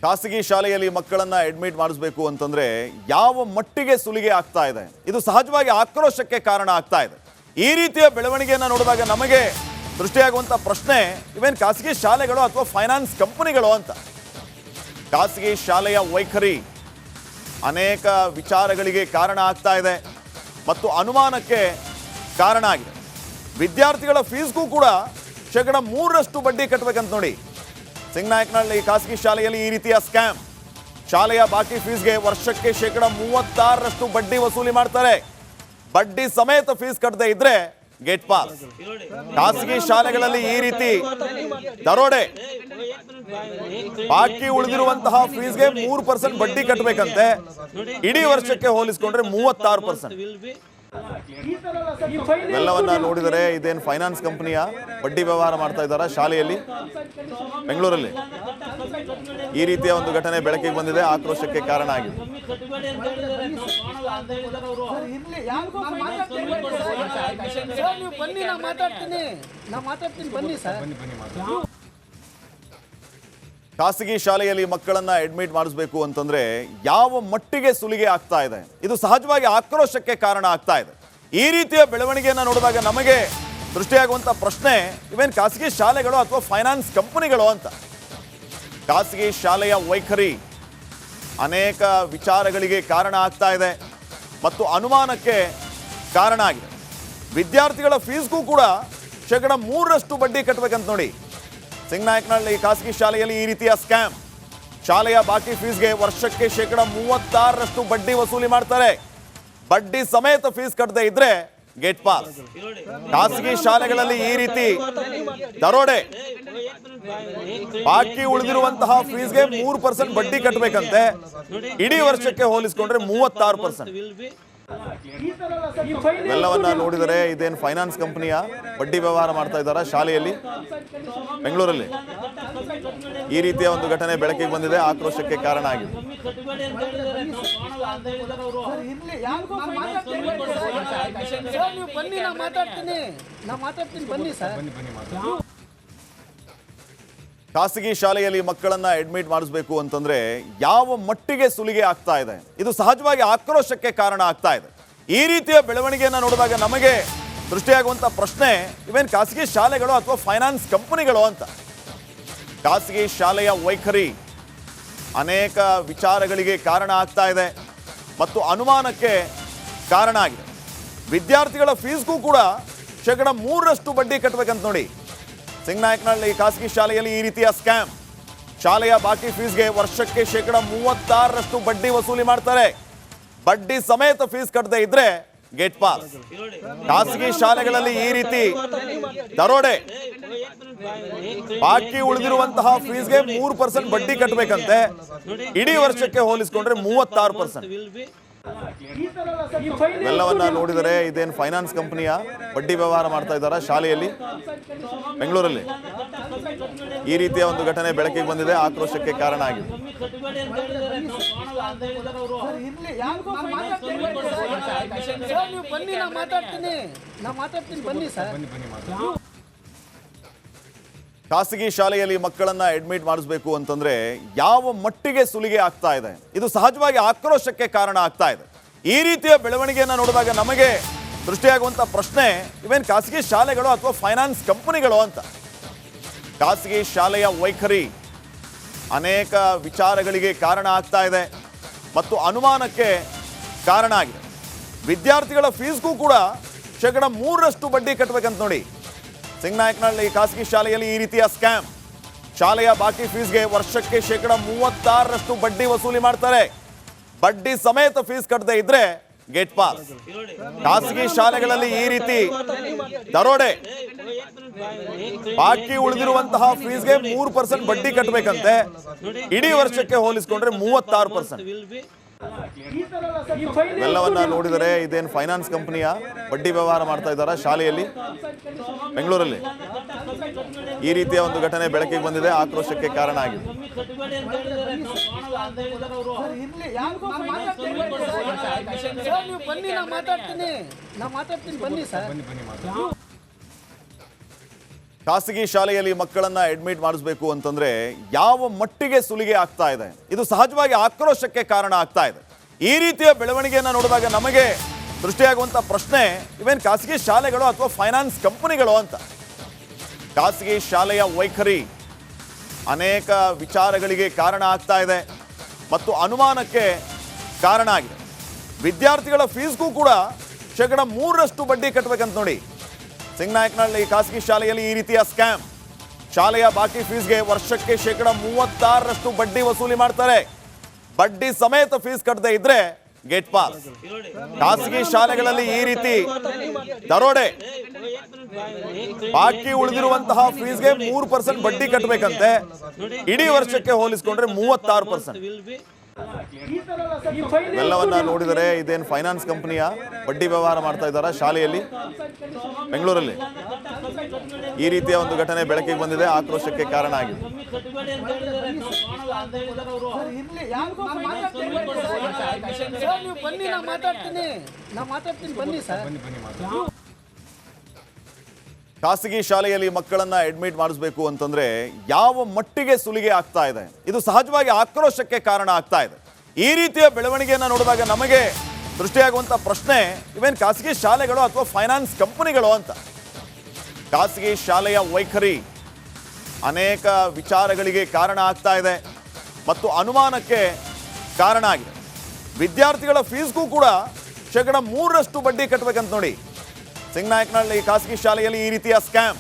ಖಾಸಗಿ ಶಾಲೆಯಲ್ಲಿ ಮಕ್ಕಳನ್ನ ಅಡ್ಮಿಟ್ ಮಾಡಿಸಬೇಕು ಅಂತಂದ್ರೆ ಯಾವ ಮಟ್ಟಿಗೆ ಸುಲಿಗೆ ಆಗ್ತಾ ಇದೆ, ಇದು ಸಹಜವಾಗಿ ಆಕ್ರೋಶಕ್ಕೆ ಕಾರಣ ಆಗ್ತಾ ಇದೆ. ಈ ರೀತಿಯ ಬೆಳವಣಿಗೆಯನ್ನು ನೋಡಿದಾಗ ನಮಗೆ ದೃಷ್ಟಿಯಾಗುವಂತ ಪ್ರಶ್ನೆ, ಇವೇನ್ ಖಾಸಗಿ ಶಾಲೆಗಳು ಅಥವಾ ಫೈನಾನ್ಸ್ ಕಂಪನಿಗಳು ಅಂತ. ಖಾಸಗಿ ಶಾಲೆಯ ವೈಖರಿ ಅನೇಕ ವಿಚಾರಗಳಿಗೆ ಕಾರಣ ಆಗ್ತಾ ಇದೆ ಮತ್ತು ಅನುಮಾನಕ್ಕೆ ಕಾರಣ ಆಗಿದೆ. ವಿದ್ಯಾರ್ಥಿಗಳ ಫೀಸ್ಗೂ ಕೂಡ 3% ಬಡ್ಡಿ ಕಟ್ಟಬೇಕಂತ ನೋಡಿ. ಸಿಂಗನಾಯಕನಹಳ್ಳಿ ಖಾಸಗಿ ಶಾಲೆಯಲ್ಲಿ ಈ ರೀತಿಯ ಸ್ಕ್ಯಾಮ್. ಶಾಲೆಯ ಬಾಕಿ ಫೀಸ್ಗೆ ವರ್ಷಕ್ಕೆ 36% ಬಡ್ಡಿ ವಸೂಲಿ ಮಾಡ್ತಾರೆ. ಬಡ್ಡಿ ಸಮೇತ ಫೀಸ್ ಕಟ್ಟದೆ ಇದ್ರೆ ಗೇಟ್ ಪಾಸ್. ಖಾಸಗಿ ಶಾಲೆಗಳಲ್ಲಿ ಈ ರೀತಿ ದರೋಡೆ. ಬಾಕಿ ಉಳಿದಿರುವಂತಹ ಫೀಸ್ಗೆ 3% ಬಡ್ಡಿ ಕಟ್ಟಬೇಕಂತೆ. ಇಡೀ ವರ್ಷಕ್ಕೆ ಹೋಲಿಸಿಕೊಂಡ್ರೆ 36%. ಎಲ್ಲವನ್ನ ನೋಡಿದರೆ ಇದೇನು ಫೈನಾನ್ಸ್ ಕಂಪನಿಯ ಬಡ್ಡಿ ವ್ಯವಹಾರ ಮಾಡ್ತಾ ಇದ್ದಾರಾ ಶಾಲೆಯಲ್ಲಿ? ಬೆಂಗಳೂರಲ್ಲಿ ಈ ರೀತಿಯ ಒಂದು ಘಟನೆ ಬೆಳಕಿಗೆ ಬಂದಿದೆ, ಆಕ್ರೋಶಕ್ಕೆ ಕಾರಣ ಆಗಿದೆ. ಖಾಸಗಿ ಶಾಲೆಯಲ್ಲಿ ಮಕ್ಕಳನ್ನ ಅಡ್ಮಿಟ್ ಮಾಡಿಸಬೇಕು ಅಂತಂದ್ರೆ ಯಾವ ಮಟ್ಟಿಗೆ ಸುಲಿಗೆ ಆಗ್ತಾ ಇದೆ, ಇದು ಸಹಜವಾಗಿ ಆಕ್ರೋಶಕ್ಕೆ ಕಾರಣ ಆಗ್ತಾ ಇದೆ. ಈ ರೀತಿಯ ಬೆಳವಣಿಗೆಯನ್ನು ನೋಡಿದಾಗ ನಮಗೆ ದೃಷ್ಟಿಯಾಗುವಂತ ಪ್ರಶ್ನೆ, ಇವೇನ್ ಖಾಸಗಿ ಶಾಲೆಗಳು ಅಥವಾ ಫೈನಾನ್ಸ್ ಕಂಪನಿಗಳು ಅಂತ. ಖಾಸಗಿ ಶಾಲೆಯ ವೈಖರಿ ಅನೇಕ ವಿಚಾರಗಳಿಗೆ ಕಾರಣ ಆಗ್ತಾ ಇದೆ ಮತ್ತು ಅನುಮಾನಕ್ಕೆ ಕಾರಣ ಆಗಿದೆ. ವಿದ್ಯಾರ್ಥಿಗಳ ಫೀಸ್ಗೂ ಕೂಡ 3% ಬಡ್ಡಿ ಕಟ್ಟಬೇಕಂತ ನೋಡಿ. ಸಿಂಗನಾಯಕನಹಳ್ಳಿ ಖಾಸಗಿ ಶಾಲೆಯಲ್ಲಿ ಈ ರೀತಿಯ ಸ್ಕ್ಯಾಮ್. ಶಾಲೆಯ ಬಾಕಿ ಫೀಸ್ಗೆ ವರ್ಷಕ್ಕೆ 36% ಬಡ್ಡಿ ವಸೂಲಿ ಮಾಡ್ತಾರೆ. ಬಡ್ಡಿ ಸಮೇತ ಫೀಸ್ ಕಟ್ಟದೆ ಇದ್ರೆ ಗೇಟ್ ಪಾಸ್. ಖಾಸಗಿ ಶಾಲೆಗಳಲ್ಲಿ ಈ ರೀತಿ ದರೋಡೆ. ಬಾಕಿ ಉಳಿದಿರುವಂತಹ ಫೀಸ್ಗೆ 3% ಬಡ್ಡಿ ಕಟ್ಟಬೇಕಂತೆ. ಇಡೀ ವರ್ಷಕ್ಕೆ ಹೋಲಿಸಿಕೊಂಡ್ರೆ 36%. ಎಲ್ಲವನ್ನ ನೋಡಿದರೆ ಇದೇನು ಫೈನಾನ್ಸ್ ಕಂಪನಿಯ ಬಡ್ಡಿ ವ್ಯವಹಾರ ಮಾಡ್ತಾ ಇದ್ದಾರಾ ಶಾಲೆಯಲ್ಲಿ? ಬೆಂಗಳೂರಲ್ಲಿ ಈ ರೀತಿಯ ಒಂದು ಘಟನೆ ಬೆಳಕಿಗೆ ಬಂದಿದೆ, ಆಕ್ರೋಶಕ್ಕೆ ಕಾರಣ ಆಗಿದೆ. ಖಾಸಗಿ ಶಾಲೆಯಲ್ಲಿ ಮಕ್ಕಳನ್ನ ಅಡ್ಮಿಟ್ ಮಾಡಿಸಬೇಕು ಅಂತಂದ್ರೆ ಯಾವ ಮಟ್ಟಿಗೆ ಸುಲಿಗೆ ಆಗ್ತಾ ಇದೆ, ಇದು ಸಹಜವಾಗಿ ಆಕ್ರೋಶಕ್ಕೆ ಕಾರಣ ಆಗ್ತಾ ಇದೆ. ಈ ರೀತಿಯ ಬೆಳವಣಿಗೆಯನ್ನು ನೋಡಿದಾಗ ನಮಗೆ ದೃಷ್ಟಿಯಾಗುವಂತ ಪ್ರಶ್ನೆ, ಇವೇನ್ ಖಾಸಗಿ ಶಾಲೆಗಳು ಅಥವಾ ಫೈನಾನ್ಸ್ ಕಂಪನಿಗಳು ಅಂತ. ಖಾಸಗಿ ಶಾಲೆಯ ವೈಖರಿ ಅನೇಕ ವಿಚಾರಗಳಿಗೆ ಕಾರಣ ಆಗ್ತಾ ಇದೆ ಮತ್ತು ಅನುಮಾನಕ್ಕೆ ಕಾರಣ ಆಗಿದೆ. ವಿದ್ಯಾರ್ಥಿಗಳ ಫೀಸ್ಗೂ ಕೂಡ 3% ಬಡ್ಡಿ ಕಟ್ಟಬೇಕಂತ ನೋಡಿ. ಸಿಂಗನಾಯಕನಹಳ್ಳಿ ಖಾಸಗಿ ಶಾಲೆಯಲ್ಲಿ ಈ ರೀತಿಯ ಸ್ಕ್ಯಾಮ್. ಶಾಲೆಯ ಬಾಕಿ ಫೀಸ್ಗೆ ವರ್ಷಕ್ಕೆ 36% ಬಡ್ಡಿ ವಸೂಲಿ ಮಾಡ್ತಾರೆ. ಬಡ್ಡಿ ಸಮೇತ ಫೀಸ್ ಕಟ್ಟದೆ ಇದ್ರೆ ಗೇಟ್ ಪಾಸ್. ಖಾಸಗಿ ಶಾಲೆಗಳಲ್ಲಿ ಈ ರೀತಿ ದರೋಡೆ. ಬಾಕಿ ಉಳಿದಿರುವಂತಹ ಫೀಸ್ಗೆ 3% ಬಡ್ಡಿ ಕಟ್ಟಬೇಕಂತೆ. ಇಡೀ ವರ್ಷಕ್ಕೆ ಹೋಲಿಸಿಕೊಂಡ್ರೆ 36%. ಎಲ್ಲವನ್ನ ನೋಡಿದರೆ ಇದೇನು ಫೈನಾನ್ಸ್ ಕಂಪನಿಯ ಬಡ್ಡಿ ವ್ಯವಹಾರ ಮಾಡ್ತಾ ಇದ್ದಾರಾ ಶಾಲೆಯಲ್ಲಿ? ಬೆಂಗಳೂರಲ್ಲಿ ಈ ರೀತಿಯ ಒಂದು ಘಟನೆ ಬೆಳಕಿಗೆ ಬಂದಿದೆ, ಆಕ್ರೋಶಕ್ಕೆ ಕಾರಣ ಆಗಿದೆ. ಖಾಸಗಿ ಶಾಲೆಯಲ್ಲಿ ಮಕ್ಕಳನ್ನ ಅಡ್ಮಿಟ್ ಮಾಡಿಸಬೇಕು ಅಂತಂದ್ರೆ ಯಾವ ಮಟ್ಟಿಗೆ ಸುಲಿಗೆ ಆಗ್ತಾ ಇದೆ, ಇದು ಸಹಜವಾಗಿ ಆಕ್ರೋಶಕ್ಕೆ ಕಾರಣ ಆಗ್ತಾ ಇದೆ. ಈ ರೀತಿಯ ಬೆಳವಣಿಗೆಯನ್ನು ನೋಡಿದಾಗ ನಮಗೆ ದೃಷ್ಟಿಯಾಗುವಂತ ಪ್ರಶ್ನೆ, ಇವೇನ್ ಖಾಸಗಿ ಶಾಲೆಗಳು ಅಥವಾ ಫೈನಾನ್ಸ್ ಕಂಪನಿಗಳು ಅಂತ. ಖಾಸಗಿ ಶಾಲೆಯ ವೈಖರಿ ಅನೇಕ ವಿಚಾರಗಳಿಗೆ ಕಾರಣ ಆಗ್ತಾ ಇದೆ ಮತ್ತು ಅನುಮಾನಕ್ಕೆ ಕಾರಣ ಆಗಿದೆ. ವಿದ್ಯಾರ್ಥಿಗಳ ಫೀಸ್ಗೂ ಕೂಡ 3% ಬಡ್ಡಿ ಕಟ್ಟಬೇಕಂತ ನೋಡಿ. ಸಿಂಗನಾಯಕನಹಳ್ಳಿ ಖಾಸಗಿ ಶಾಲೆಯಲ್ಲಿ ಈ ರೀತಿಯ ಸ್ಕ್ಯಾಮ್. ಶಾಲೆಯ ಬಾಕಿ ಫೀಸ್ಗೆ ವರ್ಷಕ್ಕೆ 36% ಬಡ್ಡಿ ವಸೂಲಿ ಮಾಡ್ತಾರೆ. ಬಡ್ಡಿ ಸಮೇತ ಫೀಸ್ ಕಟ್ಟದೆ ಇದ್ರೆ ಗೇಟ್ ಪಾಸ್. ಖಾಸಗಿ ಶಾಲೆಗಳಲ್ಲಿ ಈ ರೀತಿ ದರೋಡೆ. ಬಾಕಿ ಉಳಿದಿರುವಂತಹ ಫೀಸ್ಗೆ 3% ಬಡ್ಡಿ ಕಟ್ಟಬೇಕಂತೆ. ಇಡೀ ವರ್ಷಕ್ಕೆ ಹೋಲಿಸಿಕೊಂಡ್ರೆ 36%. ಎಲ್ಲವನ್ನ ನೋಡಿದರೆ ಇದೇನು ಫೈನಾನ್ಸ್ ಕಂಪನಿಯ ಬಡ್ಡಿ ವ್ಯವಹಾರ ಮಾಡ್ತಾ ಇದ್ದಾರಾ ಶಾಲೆಯಲ್ಲಿ? ಬೆಂಗಳೂರಲ್ಲಿ ಈ ರೀತಿಯ ಒಂದು ಘಟನೆ ಬೆಳಕಿಗೆ ಬಂದಿದೆ, ಆಕ್ರೋಶಕ್ಕೆ ಕಾರಣ ಆಗಿದೆ. ಖಾಸಗಿ ಶಾಲೆಯಲ್ಲಿ ಮಕ್ಕಳನ್ನ ಅಡ್ಮಿಟ್ ಮಾಡಿಸಬೇಕು ಅಂತಂದ್ರೆ ಯಾವ ಮಟ್ಟಿಗೆ ಸುಲಿಗೆ ಆಗ್ತಾ ಇದೆ, ಇದು ಸಹಜವಾಗಿ ಆಕ್ರೋಶಕ್ಕೆ ಕಾರಣ ಆಗ್ತಾ ಇದೆ. ಈ ರೀತಿಯ ಬೆಳವಣಿಗೆಯನ್ನು ನೋಡಿದಾಗ ನಮಗೆ ಸೃಷ್ಟಿಯಾಗುವಂಥ ಪ್ರಶ್ನೆ, ಇವೇನು ಖಾಸಗಿ ಶಾಲೆಗಳು ಅಥವಾ ಫೈನಾನ್ಸ್ ಕಂಪನಿಗಳು ಅಂತ. ಖಾಸಗಿ ಶಾಲೆಯ ವೈಖರಿ ಅನೇಕ ವಿಚಾರಗಳಿಗೆ ಕಾರಣ ಆಗ್ತಾ ಇದೆ ಮತ್ತು ಅನುಮಾನಕ್ಕೆ ಕಾರಣ ಆಗಿದೆ. ವಿದ್ಯಾರ್ಥಿಗಳ ಫೀಸ್ಗೂ ಕೂಡ 3% ಬಡ್ಡಿ ಕಟ್ಟಬೇಕಂತ ನೋಡಿ. ಸಿಂಗನಾಯಕನಹಳ್ಳಿ ಖಾಸಗಿ ಶಾಲೆಯಲ್ಲಿ ಈ ರೀತಿಯ ಸ್ಕ್ಯಾಮ್. ಶಾಲೆಯ ಬಾಕಿ ಫೀಸ್ಗೆ ವರ್ಷಕ್ಕೆ 36% ಬಡ್ಡಿ ವಸೂಲಿ ಮಾಡ್ತಾರೆ. ಬಡ್ಡಿ ಸಮೇತ ಫೀಸ್ ಕಟ್ಟದೆ ಇದ್ರೆ ಗೇಟ್ ಪಾಸ್. ಖಾಸಗಿ ಶಾಲೆಗಳಲ್ಲಿ ಈ ರೀತಿ ದರೋಡೆ. ಬಾಕಿ ಉಳಿದಿರುವಂತಹ ಫೀಸ್ಗೆ 3% ಬಡ್ಡಿ ಕಟ್ಟಬೇಕಂತೆ. ಇಡೀ ವರ್ಷಕ್ಕೆ ಹೋಲಿಸಿಕೊಂಡ್ರೆ 36%. ಎಲ್ಲವನ್ನ ನೋಡಿದರೆ ಇದೇನು ಫೈನಾನ್ಸ್ ಕಂಪನಿಯ ಬಡ್ಡಿ ವ್ಯವಹಾರ ಮಾಡ್ತಾ ಇದ್ದಾರಾ ಶಾಲೆಯಲ್ಲಿ? ಬೆಂಗಳೂರಲ್ಲಿ ಈ ರೀತಿಯ ಒಂದು ಘಟನೆ ಬೆಳಕಿಗೆ ಬಂದಿದೆ, ಆಕ್ರೋಶಕ್ಕೆ ಕಾರಣ ಆಗಿದೆ. ಖಾಸಗಿ ಶಾಲೆಯಲ್ಲಿ ಮಕ್ಕಳನ್ನ ಅಡ್ಮಿಟ್ ಮಾಡಿಸಬೇಕು ಅಂತಂದ್ರೆ ಯಾವ ಮಟ್ಟಿಗೆ ಸುಲಿಗೆ ಆಗ್ತಾ ಇದೆ, ಇದು ಸಹಜವಾಗಿ ಆಕ್ರೋಶಕ್ಕೆ ಕಾರಣ ಆಗ್ತಾ ಇದೆ. ಈ ರೀತಿಯ ಬೆಳವಣಿಗೆಯನ್ನು ನೋಡಿದಾಗ ನಮಗೆ ಸೃಷ್ಟಿಯಾಗುವಂಥ ಪ್ರಶ್ನೆ, ಇವೇನು ಖಾಸಗಿ ಶಾಲೆಗಳು ಅಥವಾ ಫೈನಾನ್ಸ್ ಕಂಪನಿಗಳು ಅಂತ. ಖಾಸಗಿ ಶಾಲೆಯ ವೈಖರಿ ಅನೇಕ ವಿಚಾರಗಳಿಗೆ ಕಾರಣ ಆಗ್ತಾ ಇದೆ ಮತ್ತು ಅನುಮಾನಕ್ಕೆ ಕಾರಣ ಆಗಿದೆ. ವಿದ್ಯಾರ್ಥಿಗಳ ಫೀಸ್ಗೂ ಕೂಡ 3% ಬಡ್ಡಿ ಕಟ್ಟಬೇಕಂತ ನೋಡಿ. ಸಿಂಗನಾಯಕನಹಳ್ಳಿ ಖಾಸಗಿ ಶಾಲೆಯಲ್ಲಿ ಈ ರೀತಿಯ ಸ್ಕ್ಯಾಮ್.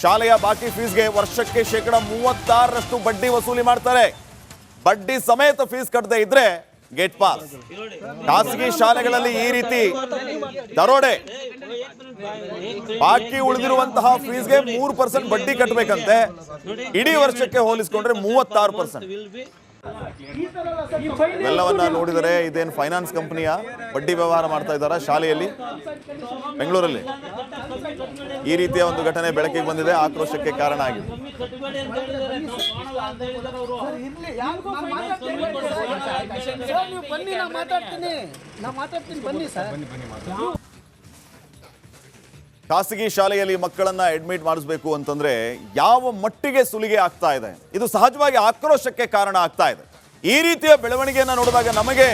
ಶಾಲೆಯ ಬಾಕಿ ಫೀಸ್ಗೆ ವರ್ಷಕ್ಕೆ 36% ಬಡ್ಡಿ ವಸೂಲಿ ಮಾಡ್ತಾರೆ. ಬಡ್ಡಿ ಸಮೇತ ಫೀಸ್ ಕಟ್ಟದೆ ಇದ್ರೆ ಗೇಟ್ ಪಾಸ್. ಖಾಸಗಿ ಶಾಲೆಗಳಲ್ಲಿ ಈ ರೀತಿ ದರೋಡೆ. ಬಾಕಿ ಉಳಿದಿರುವಂತಹ ಫೀಸ್ಗೆ 3% ಬಡ್ಡಿ ಕಟ್ಟಬೇಕಂತೆ. ಇಡೀ ವರ್ಷಕ್ಕೆ ಹೋಲಿಸಿಕೊಂಡ್ರೆ 36%. ಎಲ್ಲವನ್ನ ನೋಡಿದರೆ ಇದೇನು ಫೈನಾನ್ಸ್ ಕಂಪನಿಯ ಬಡ್ಡಿ ವ್ಯವಹಾರ ಮಾಡ್ತಾ ಇದ್ದಾರಾ ಶಾಲೆಯಲ್ಲಿ? ಬೆಂಗಳೂರಲ್ಲಿ ಈ ರೀತಿಯ ಒಂದು ಘಟನೆ ಬೆಳಕಿಗೆ ಬಂದಿದೆ, ಆಕ್ರೋಶಕ್ಕೆ ಕಾರಣ ಆಗಿದೆ. ಖಾಸಗಿ ಶಾಲೆಯಲ್ಲಿ ಮಕ್ಕಳನ್ನ ಅಡ್ಮಿಟ್ ಮಾಡಿಸಬೇಕು ಅಂತಂದ್ರೆ ಯಾವ ಮಟ್ಟಿಗೆ ಸುಲಿಗೆ ಆಗ್ತಾ ಇದೆ, ಇದು ಸಹಜವಾಗಿ ಆಕ್ರೋಶಕ್ಕೆ ಕಾರಣ ಆಗ್ತಾ ಇದೆ. ಈ ರೀತಿಯ ಬೆಳವಣಿಗೆಯನ್ನು ನೋಡಿದಾಗ ನಮಗೆ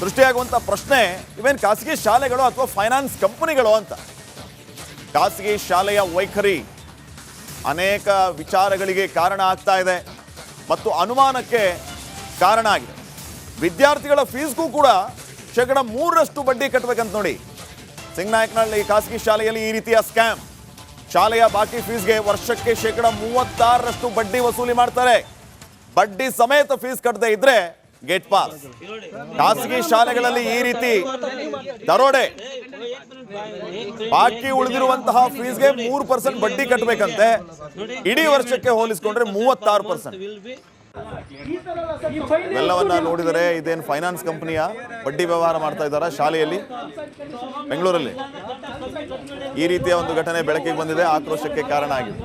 ಸೃಷ್ಟಿಯಾಗುವಂಥ ಪ್ರಶ್ನೆ, ಇವೇನು ಖಾಸಗಿ ಶಾಲೆಗಳು ಅಥವಾ ಫೈನಾನ್ಸ್ ಕಂಪನಿಗಳು ಅಂತ. ಖಾಸಗಿ ಶಾಲೆಯ ವೈಖರಿ ಅನೇಕ ವಿಚಾರಗಳಿಗೆ ಕಾರಣ ಆಗ್ತಾ ಇದೆ ಮತ್ತು ಅನುಮಾನಕ್ಕೆ ಕಾರಣ ಆಗಿದೆ. ವಿದ್ಯಾರ್ಥಿಗಳ ಫೀಸ್ಗೂ ಕೂಡ 3% ಬಡ್ಡಿ ಕಟ್ಟಬೇಕಂತ ನೋಡಿ. ಸಿಂಗನಾಯಕನಹಳ್ಳಿ ಖಾಸಗಿ ಶಾಲೆಯಲ್ಲಿ ಈ ರೀತಿಯ ಸ್ಕ್ಯಾಮ್. ಶಾಲೆಯ ಬಾಕಿ ಫೀಸ್ಗೆ ವರ್ಷಕ್ಕೆ 36% ಬಡ್ಡಿ ವಸೂಲಿ ಮಾಡ್ತಾರೆ. ಬಡ್ಡಿ ಸಮೇತ ಫೀಸ್ ಕಟ್ಟದೆ ಇದ್ರೆ ಗೇಟ್ ಪಾಸ್. ಖಾಸಗಿ ಶಾಲೆಗಳಲ್ಲಿ ಈ ರೀತಿ ದರೋಡೆ. ಬಾಕಿ ಉಳಿದಿರುವಂತಹ ಫೀಸ್ಗೆ 3% ಬಡ್ಡಿ ಕಟ್ಟಬೇಕಂತೆ. ಇಡೀ ವರ್ಷಕ್ಕೆ ಹೋಲಿಸಿಕೊಂಡ್ರೆ 36%. ಎಲ್ಲವನ್ನ ನೋಡಿದರೆ ಇದೇನು ಫೈನಾನ್ಸ್ ಕಂಪನಿಯ ಬಡ್ಡಿ ವ್ಯವಹಾರ ಮಾಡ್ತಾ ಇದ್ದಾರಾ ಶಾಲೆಯಲ್ಲಿ? ಬೆಂಗಳೂರಲ್ಲಿ ಈ ರೀತಿಯ ಒಂದು ಘಟನೆ ಬೆಳಕಿಗೆ ಬಂದಿದೆ, ಆಕ್ರೋಶಕ್ಕೆ ಕಾರಣ ಆಗಿದೆ.